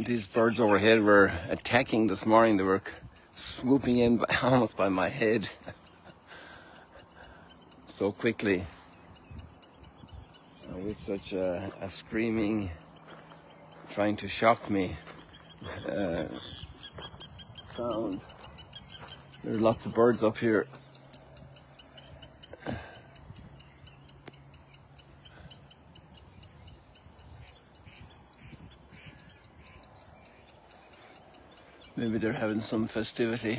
These birds overhead were attacking this morning. They were swooping in almost by my head so quickly, with such a screaming, trying to shock me sound. There are lots of birds up here. Maybe they're having some festivity.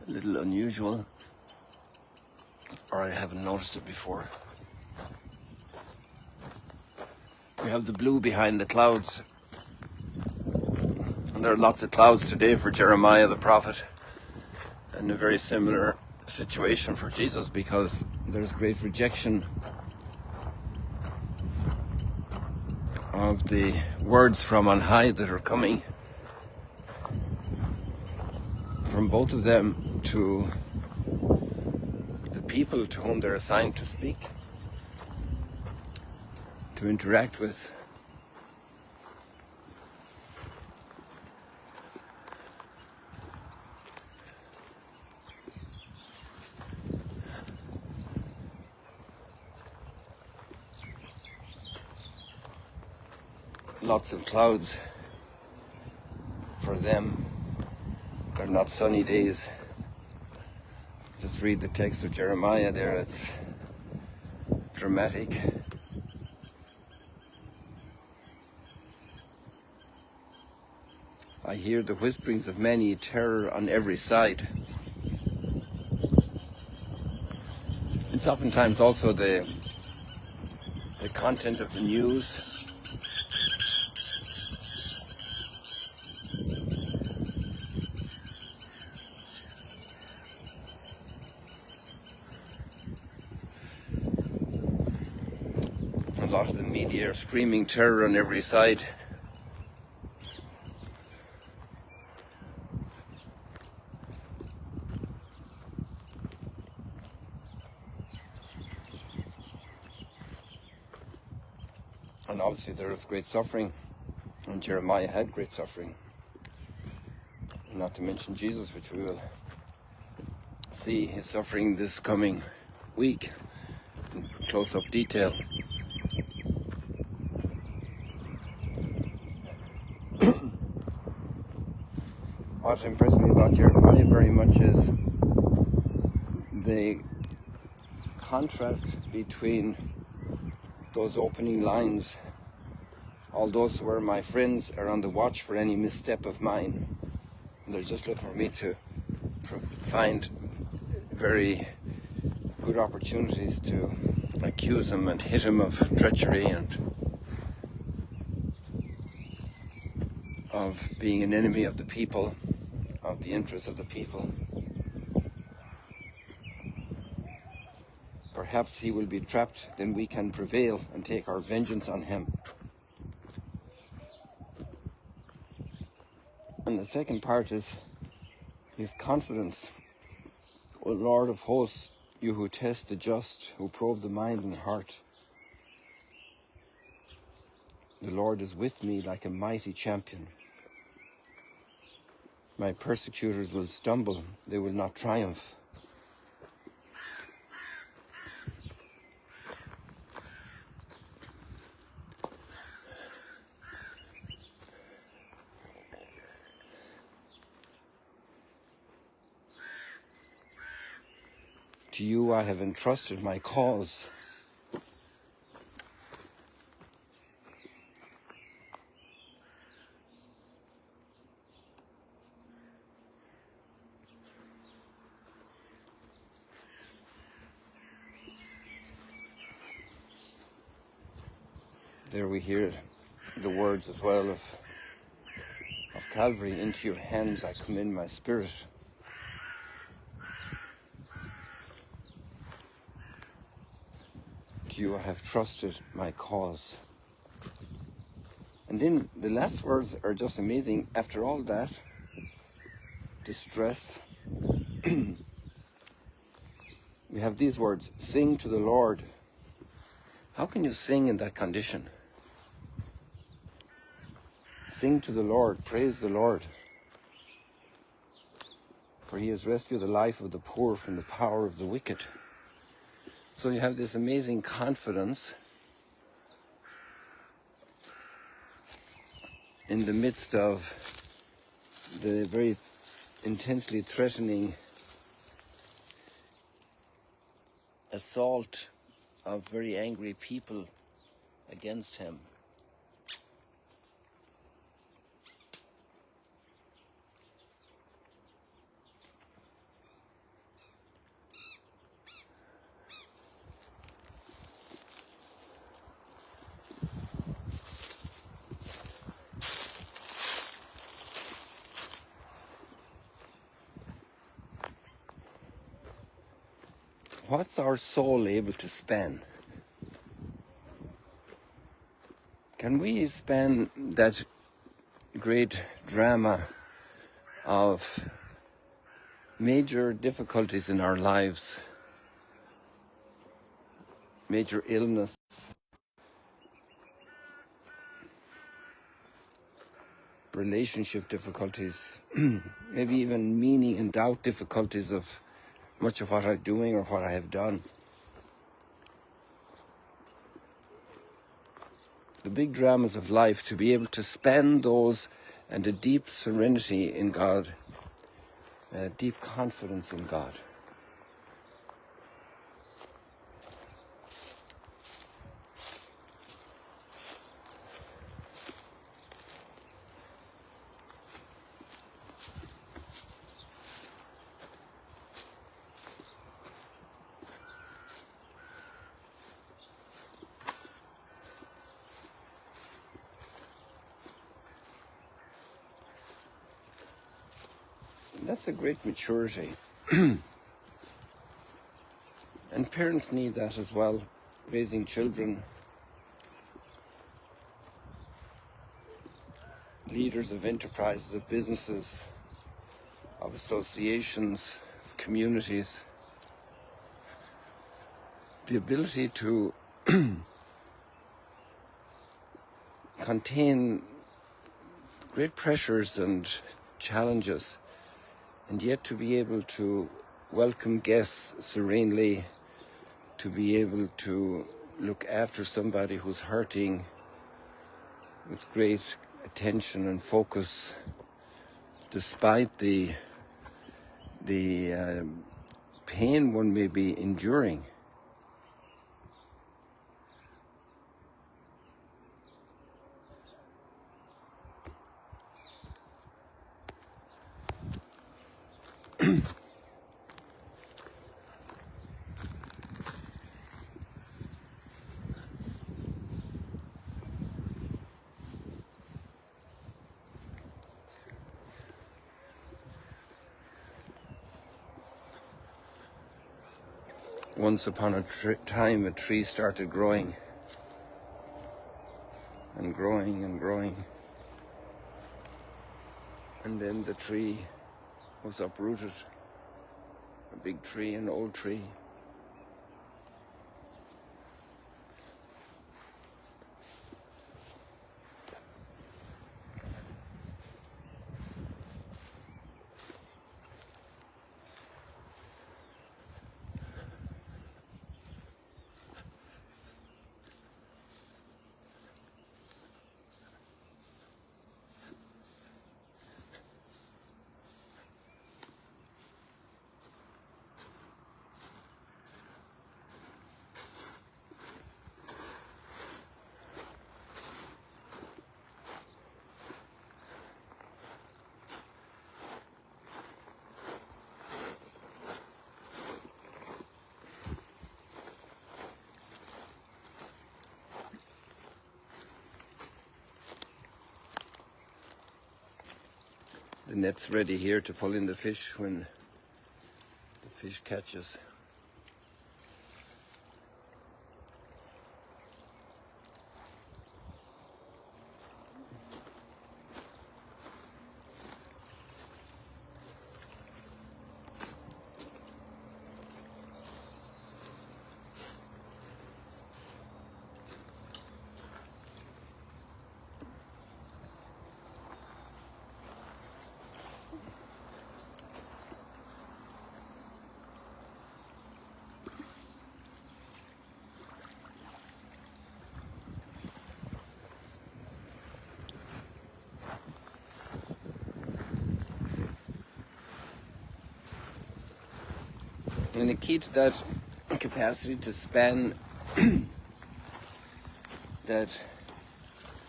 A little unusual, or I haven't noticed it before. We have the blue behind the clouds. And there are lots of clouds today for Jeremiah the prophet, and a very similar situation for Jesus, because there's great rejection of the words from on high that are coming from both of them to the people to whom they're assigned to speak, to interact with. Lots of clouds for them. They're not sunny days. Just read the text of Jeremiah there, it's dramatic. I hear the whisperings of many, terror on every side. It's oftentimes also the content of the news. A lot of the media are screaming terror on every side. And obviously there is great suffering, and Jeremiah had great suffering. Not to mention Jesus, which we will see his suffering this coming week in close-up detail. What impressed me about Jeremiah very much is the contrast between those opening lines. All those who are my friends are on the watch for any misstep of mine. And they're just looking for me to find very good opportunities to accuse him and hit him of treachery and of being an enemy of the people, of the interests of the people. Perhaps he will be trapped, then we can prevail and take our vengeance on him. And the second part is his confidence. O Lord of hosts, you who test the just, who probe the mind and heart. The Lord is with me like a mighty champion. My persecutors will stumble, they will not triumph. To you I have entrusted my cause. There we hear the words as well of Calvary. Into your hands I commend my spirit. To you I have trusted my cause. And then the last words are just amazing. After all that distress, we have these words, sing to the Lord. How can you sing in that condition? Sing to the Lord, praise the Lord. For he has rescued the life of the poor from the power of the wicked. So you have this amazing confidence in the midst of the very intensely threatening assault of very angry people against him. What's our soul able to span? Can we span that great drama of major difficulties in our lives, major illness, relationship difficulties, maybe even meaning and doubt difficulties of much of what I'm doing or what I have done? The big dramas of life, to be able to span those and a deep serenity in God, a deep confidence in God. That's a great maturity. And parents need that as well, raising children. Leaders of enterprises, of businesses, of associations, of communities. The ability to contain great pressures and challenges, and yet to be able to welcome guests serenely, to be able to look after somebody who's hurting with great attention and focus, despite the pain one may be enduring. Once upon a time, a tree started growing and growing and growing. And then the tree was uprooted. A big tree, an old tree. The net's ready here to pull in the fish when the fish catches. And the key to that capacity to span that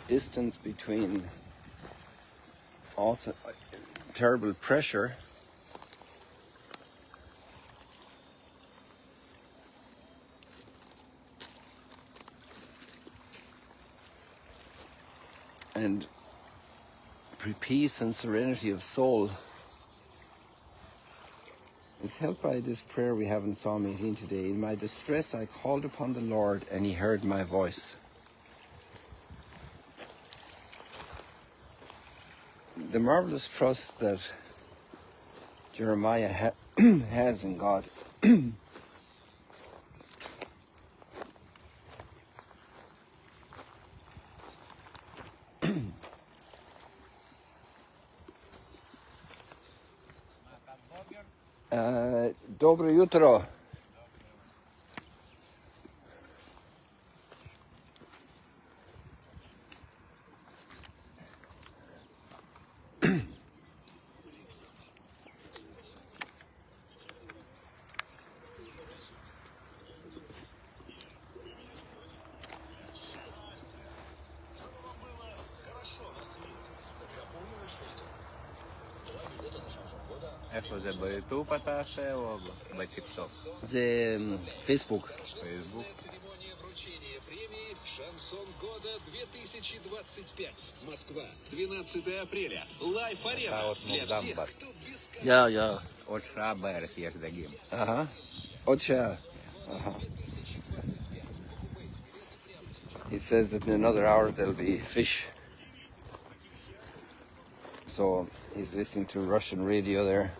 distance between also terrible pressure and peace and serenity of soul is helped by this prayer we have in Psalm 18 today. In my distress I called upon the Lord, and he heard my voice. The marvelous trust that Jeremiah has in God Dobro jutro. איפה זה, ביוטיוב אתה עושה או בטיקטוק? זה פייסבוק. פייסבוק? Шансон года 2025. Москва, 12 апреля. Лайф-арена для всех, кто без Ja. עוד שעה בערך יש דגים. עוד שעה. He says that in another hour there'll be fish. So he's listening to Russian radio there.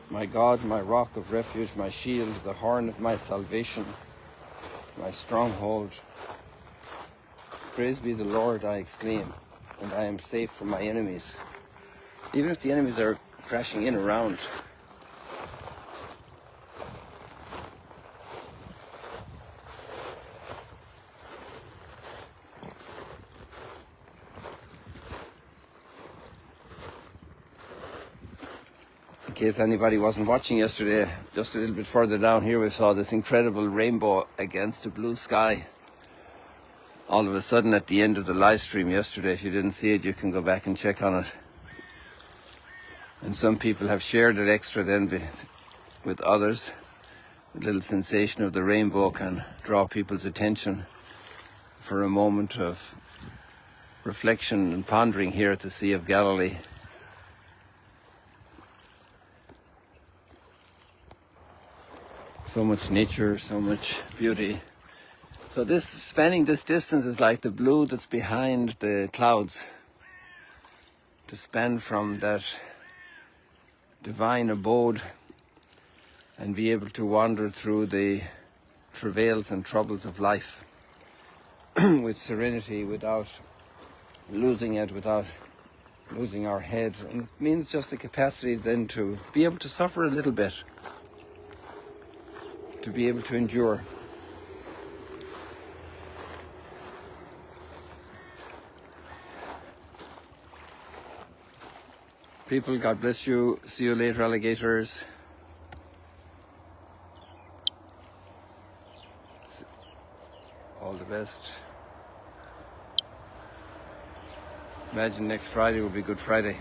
My God, my rock of refuge, my shield, the horn of my salvation, my stronghold. Praise be the Lord, I exclaim, and I am safe from my enemies. Even if the enemies are crashing in around. In case anybody wasn't watching yesterday, just a little bit further down here we saw this incredible rainbow against the blue sky. All of a sudden at the end of the live stream yesterday, if you didn't see it, you can go back and check on it. And some people have shared it extra then with others. A little sensation of the rainbow can draw people's attention for a moment of reflection and pondering here at the Sea of Galilee. So much nature, so much beauty. So this, spanning this distance is like the blue that's behind the clouds. To span from that divine abode and be able to wander through the travails and troubles of life with serenity, without losing it, without losing our head. And it means just the capacity then to be able to suffer a little bit, to be able to endure. People, God bless you. See you later, alligators. All the best. Imagine next Friday will be Good Friday.